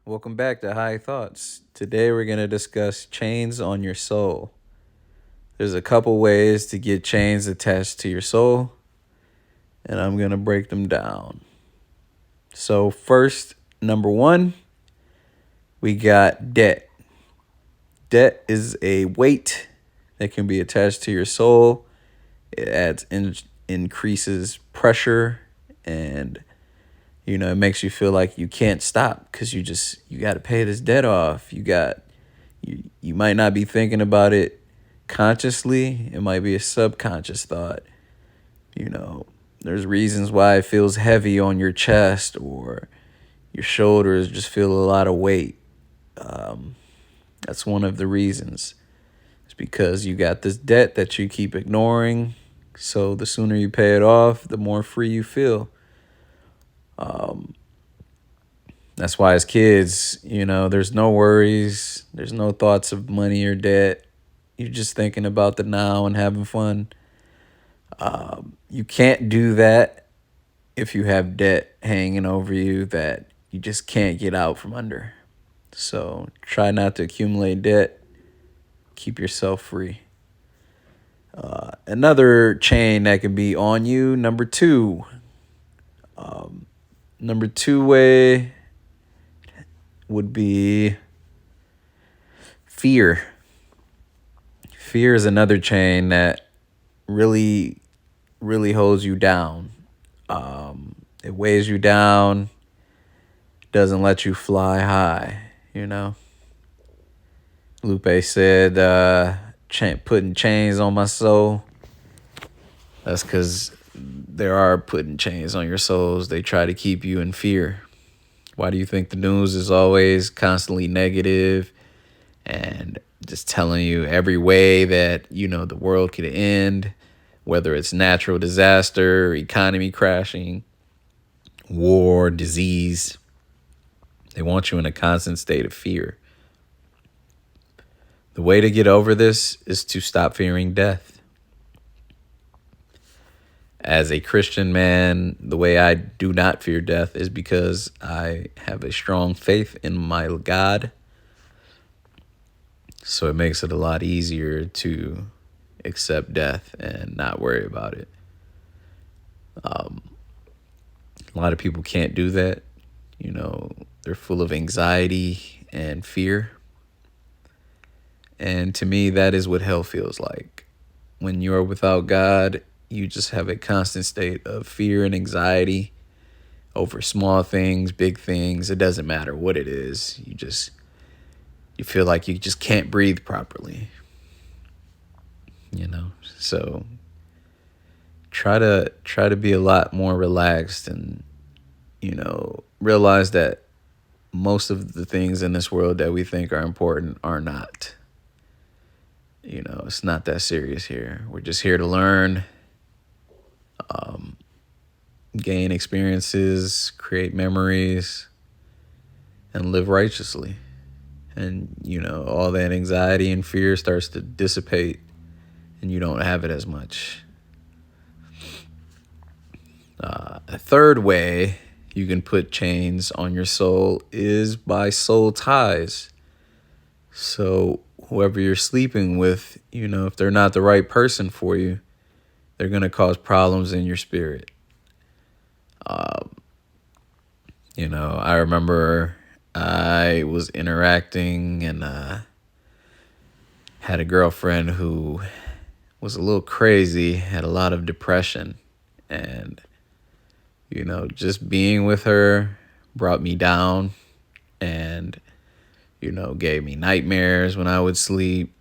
Welcome back to High Thoughts. Today we're going to discuss chains on your soul. There's a couple ways to get chains attached to your soul, and I'm going to break them down. So, first, number one, we got debt. Debt is a weight that can be attached to your soul. It increases pressure, and it makes you feel like you can't stop because you got to pay this debt off. You might not be thinking about it consciously. It might be a subconscious thought. There's reasons why it feels heavy on your chest, or your shoulders just feel a lot of weight. That's one of the reasons. It's because you got this debt that you keep ignoring. So the sooner you pay it off, the more free you feel. That's why as kids, there's no worries. There's no thoughts of money or debt. You're just thinking about the now and having fun. You can't do that if you have debt hanging over you that you just can't get out from under. So try not to accumulate debt. Keep yourself free. Another chain that can be on you, number two. Number two way would be fear. Fear is another chain that really, really holds you down. It weighs you down, doesn't let you fly high. Lupe said, putting chains on my soul. That's because there are putting chains on your souls. They try to keep you in fear. Why do you think the news is always constantly negative and just telling you every way that, the world could end, whether it's natural disaster, economy crashing, war, disease? They want you in a constant state of fear. The way to get over this is to stop fearing death. As a Christian man, the way I do not fear death is because I have a strong faith in my God. So it makes it a lot easier to accept death and not worry about it. A lot of people can't do that. They're full of anxiety and fear. And to me, that is what hell feels like. When you're without God, you just have a constant state of fear and anxiety over small things, big things. It doesn't matter what it is. You feel like you just can't breathe properly. So try to be a lot more relaxed and, realize that most of the things in this world that we think are important are not. It's not that serious here. We're just here to learn, gain experiences, create memories, and live righteously. And, all that anxiety and fear starts to dissipate and you don't have it as much. A third way you can put chains on your soul is by soul ties. So whoever you're sleeping with, if they're not the right person for you, they're going to cause problems in your spirit. I remember I was interacting and had a girlfriend who was a little crazy, had a lot of depression. And, just being with her brought me down and, gave me nightmares when I would sleep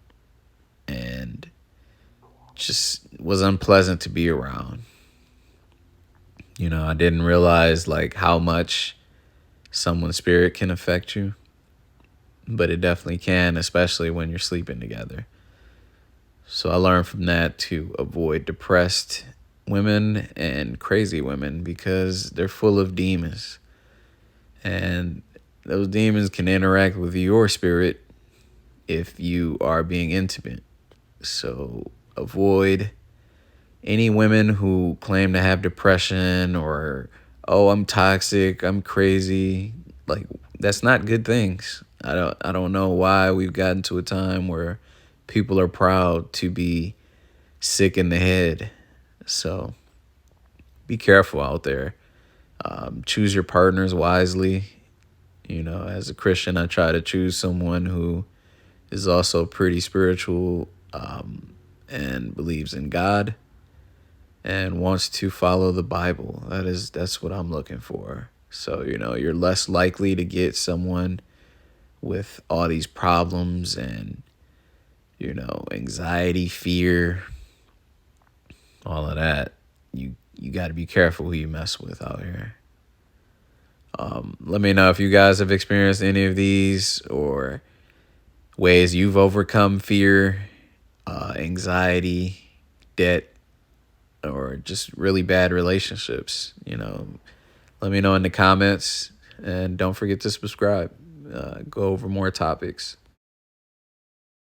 and just was unpleasant to be around. I didn't realize how much someone's spirit can affect you, but it definitely can, especially when you're sleeping together. So I learned from that to avoid depressed women and crazy women because they're full of demons. And those demons can interact with your spirit if you are being intimate. So avoid any women who claim to have depression or, oh, I'm toxic, I'm crazy. That's not good things. I don't know why we've gotten to a time where people are proud to be sick in the head. So be careful out there. Choose your partners wisely. As a Christian, I try to choose someone who is also pretty spiritual, and believes in God and wants to follow the Bible. That's what I'm looking for. So, you're less likely to get someone with all these problems and, anxiety, fear, all of that. You got to be careful who you mess with out here. Let me know if you guys have experienced any of these or ways you've overcome fear, anxiety, debt, or just really bad relationships. Let me know in the comments, and don't forget to subscribe. Go over more topics.